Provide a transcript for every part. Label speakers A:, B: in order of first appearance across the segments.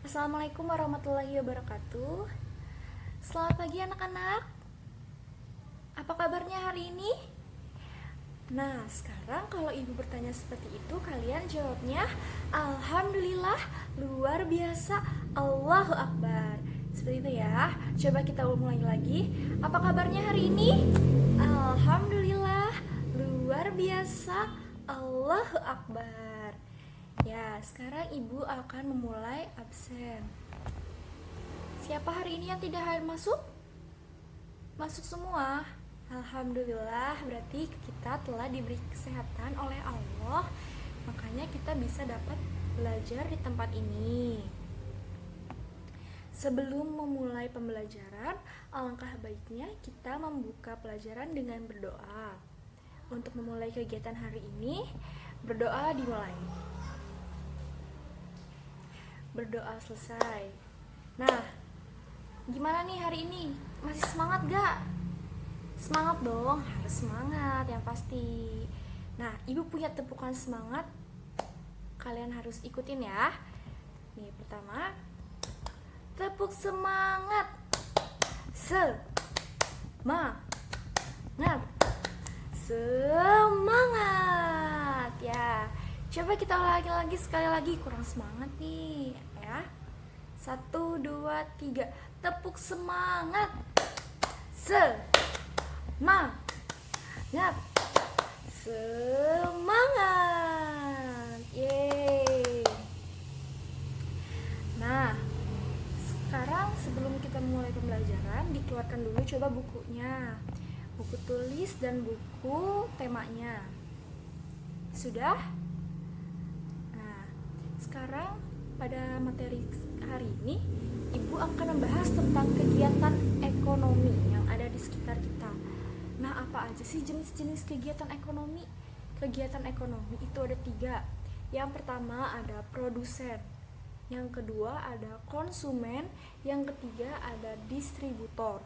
A: Assalamualaikum warahmatullahi wabarakatuh. Selamat pagi anak-anak. Apa kabarnya hari ini? Nah, sekarang kalau ibu bertanya seperti itu, kalian jawabnya Alhamdulillah, luar biasa, Allahu Akbar. Seperti itu ya. Coba kita mulai lagi. Apa kabarnya hari ini? Alhamdulillah, luar biasa, Allahu Akbar. Ya, sekarang ibu akan memulai absen. Siapa hari ini yang tidak masuk? Masuk semua. Alhamdulillah, berarti kita telah diberi kesehatan oleh Allah. Makanya kita bisa dapat belajar di tempat ini. Sebelum memulai pembelajaran, alangkah baiknya kita membuka pelajaran dengan berdoa. Untuk memulai kegiatan hari ini, berdoa dimulai. Berdoa selesai. Nah, gimana nih hari ini? Masih semangat gak? Semangat dong, harus semangat yang pasti. Nah, ibu punya tepukan semangat. Kalian harus ikutin ya. Nih, pertama, tepuk semangat. Semangat. Semangat. Ya, coba kita ulangi lagi sekali lagi. Kurang semangat nih ya. 1, 2, 3. Tepuk semangat. Semangat. Semangat. Yeay. Nah, sekarang sebelum kita mulai pembelajaran, dikeluarkan dulu coba bukunya. Buku tulis dan buku temanya. Sudah? Nah, sekarang pada materi hari ini, ibu akan membahas tentang kegiatan ekonomi yang ada di sekitar kita. Nah, apa aja sih jenis-jenis kegiatan ekonomi? Kegiatan ekonomi itu ada 3. Yang pertama ada produsen, yang kedua ada konsumen, yang ketiga ada distributor.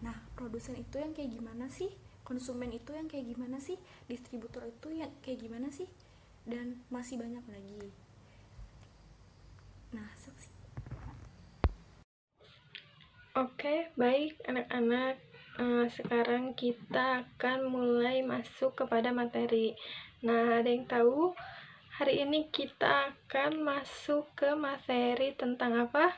A: Nah, produsen itu yang kayak gimana sih? Konsumen itu yang kayak gimana sih? Distributor itu yang kayak gimana sih? Dan masih banyak lagi. Nah, saksi.
B: Oke, baik anak-anak. Sekarang kita akan mulai masuk kepada materi. Nah, ada yang tahu hari ini kita akan masuk ke materi tentang apa?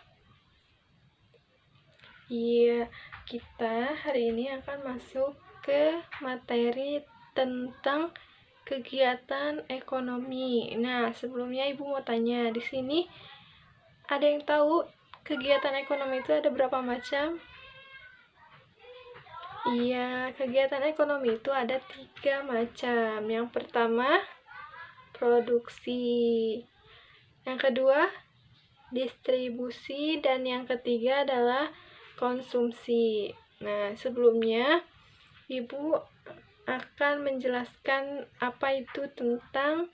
B: Iya, kita hari ini akan masuk ke materi tentang kegiatan ekonomi. Nah, sebelumnya ibu mau tanya, di sini ada yang tahu kegiatan ekonomi itu ada berapa macam? Iya, kegiatan ekonomi itu ada 3 macam. Yang pertama, produksi. Yang kedua, distribusi. Dan yang ketiga adalah konsumsi. Nah, sebelumnya, Ibu akan menjelaskan apa itu tentang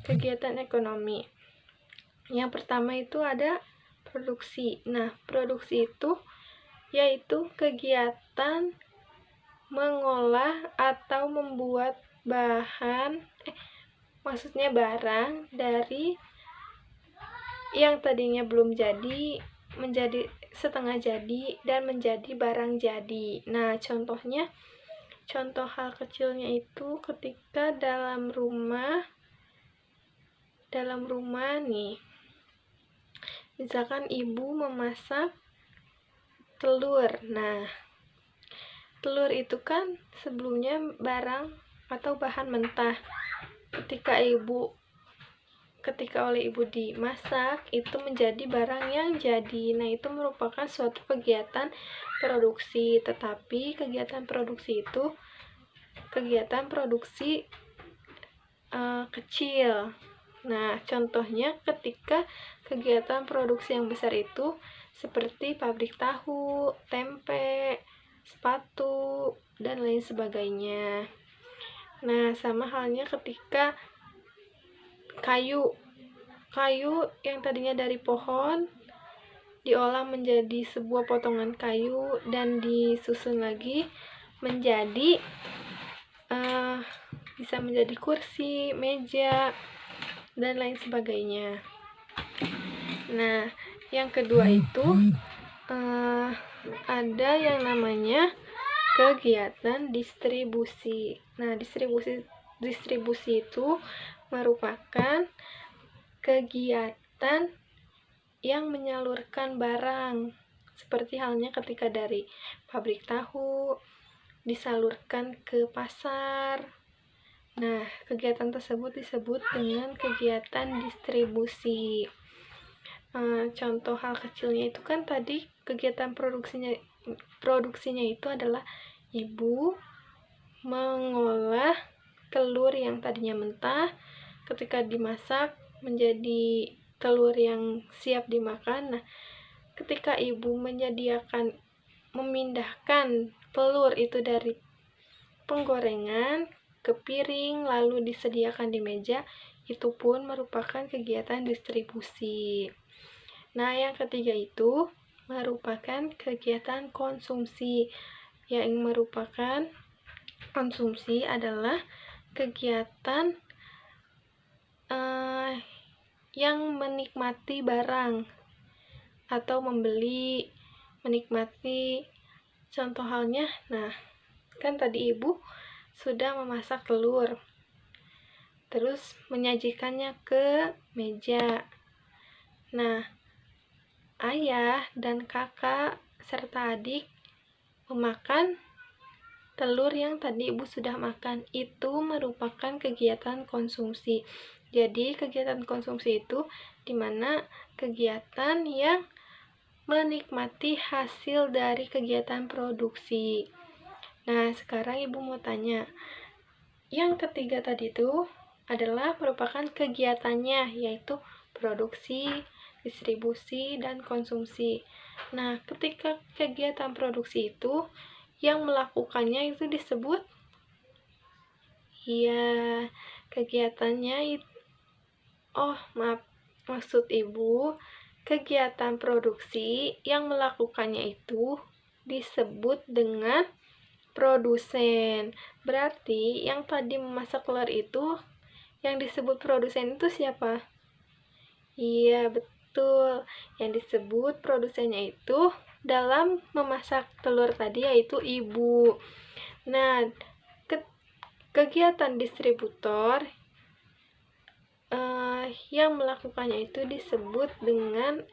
B: kegiatan ekonomi. Yang pertama itu ada produksi. Nah, produksi itu yaitu kegiatan mengolah atau membuat barang dari yang tadinya belum jadi menjadi setengah jadi dan menjadi barang jadi. Nah, contoh hal kecilnya itu ketika dalam rumah nih, misalkan ibu memasak telur. Nah, telur itu kan sebelumnya barang atau bahan mentah. Ketika oleh ibu dimasak, itu menjadi barang yang jadi. Nah, itu merupakan suatu kegiatan produksi. Tetapi kegiatan produksi itu kegiatan produksi kecil. Nah, contohnya ketika kegiatan produksi yang besar itu seperti pabrik tahu, tempe, sepatu, dan lain sebagainya. Nah, sama halnya ketika kayu yang tadinya dari pohon diolah menjadi sebuah potongan kayu dan disusun lagi menjadi bisa menjadi kursi, meja, dan lain sebagainya. Nah, Yang kedua itu ada yang namanya kegiatan distribusi. Nah, distribusi itu merupakan kegiatan yang menyalurkan barang, seperti halnya ketika dari pabrik tahu disalurkan ke pasar. Nah, kegiatan tersebut disebut dengan kegiatan distribusi. Contoh hal kecilnya itu kan tadi kegiatan produksinya itu adalah ibu mengolah telur yang tadinya mentah, ketika dimasak menjadi telur yang siap dimakan. Nah, ketika ibu memindahkan telur itu dari penggorengan ke piring lalu disediakan di meja, itu pun merupakan kegiatan distribusi. Nah, yang ketiga itu merupakan kegiatan konsumsi, yang merupakan konsumsi adalah kegiatan yang menikmati barang atau membeli, menikmati. Contoh halnya, nah kan tadi ibu sudah memasak telur, terus menyajikannya ke meja. Nah, ayah dan kakak serta adik memakan telur yang tadi ibu sudah makan. Itu merupakan kegiatan konsumsi. Jadi kegiatan konsumsi itu dimana kegiatan yang menikmati hasil dari kegiatan produksi. Nah, sekarang ibu mau tanya, yang ketiga tadi itu adalah merupakan kegiatannya, yaitu produksi, distribusi, dan konsumsi. Nah, ketika kegiatan produksi itu, yang melakukannya itu disebut, ya, kegiatannya itu, maksud ibu, kegiatan produksi yang melakukannya itu disebut dengan produsen. Berarti yang tadi memasak telur itu yang disebut produsen itu siapa? Iya, betul. Yang disebut produsennya itu dalam memasak telur tadi yaitu ibu. Nah, kegiatan distributor yang melakukannya itu disebut dengan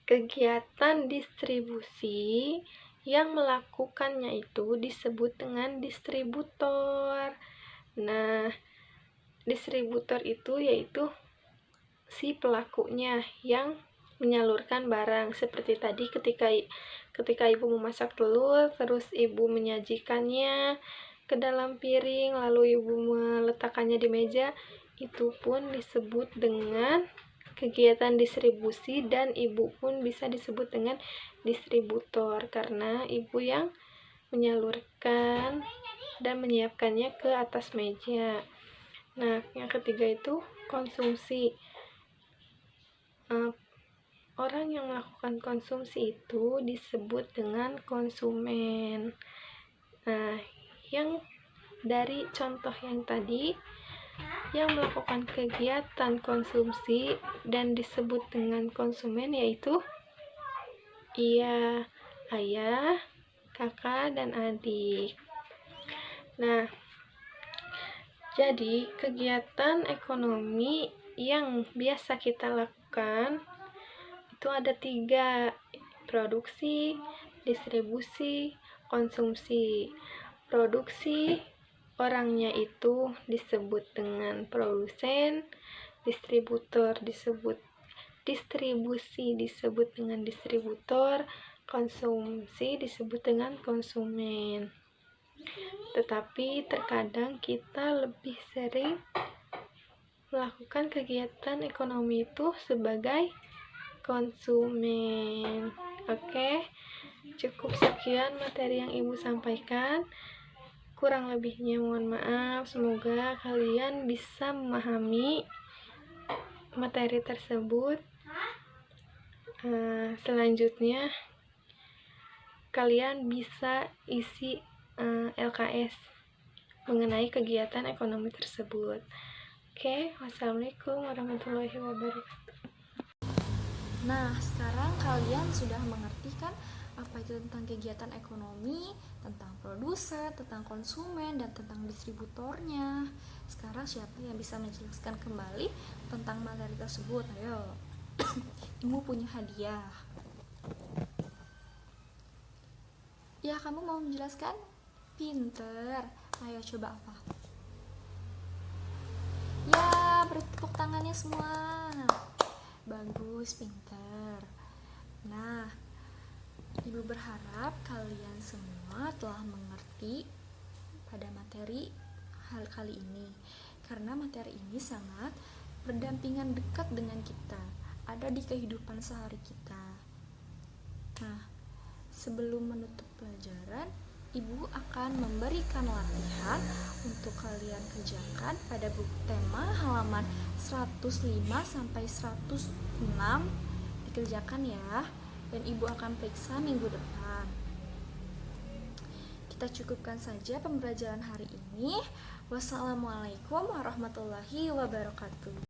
B: kegiatan distribusi yang melakukannya itu disebut dengan distributor. Nah, distributor itu yaitu si pelakunya yang menyalurkan barang. Seperti tadi ketika ibu memasak telur, terus ibu menyajikannya ke dalam piring, lalu ibu meletakkannya di meja, itu pun disebut dengan kegiatan distribusi, dan ibu pun bisa disebut dengan distributor karena ibu yang menyalurkan dan menyiapkannya ke atas meja. Nah, yang ketiga itu konsumsi. Orang yang melakukan konsumsi itu disebut dengan konsumen. Nah, yang dari contoh yang tadi, yang melakukan kegiatan konsumsi dan disebut dengan konsumen yaitu ayah, kakak, dan adik. Nah, jadi kegiatan ekonomi yang biasa kita lakukan itu ada 3, produksi, distribusi, konsumsi. Produksi, orangnya itu disebut dengan produsen, distribusi disebut dengan distributor, konsumsi disebut dengan konsumen. Tetapi terkadang kita lebih sering melakukan kegiatan ekonomi itu sebagai konsumen. Oke, cukup sekian materi yang ibu sampaikan. Kurang lebihnya mohon maaf. Semoga kalian bisa memahami materi tersebut. Selanjutnya kalian bisa isi LKS mengenai kegiatan ekonomi tersebut. Oke, wassalamualaikum warahmatullahi wabarakatuh.
A: Nah, sekarang kalian sudah mengerti kan apa itu tentang kegiatan ekonomi, tentang produsen, tentang konsumen, dan tentang distributornya. Sekarang siapa yang bisa menjelaskan kembali tentang materi tersebut? Ayo. Ibu punya hadiah. Ya, kamu mau menjelaskan? Pinter. Ayo coba apa? Ya, beri tepuk tangannya semua. Bagus, pinter. Nah, Ibu berharap kalian semua telah mengerti pada materi hal kali ini. Karena materi ini sangat berdampingan dekat dengan kita, ada di kehidupan sehari kita. Nah, sebelum menutup pelajaran, Ibu akan memberikan latihan untuk kalian kerjakan pada buku tema halaman 105 sampai 106. Dikerjakan ya, dan Ibu akan periksa minggu depan. Kita cukupkan saja pembelajaran hari ini. Wassalamualaikum warahmatullahi wabarakatuh.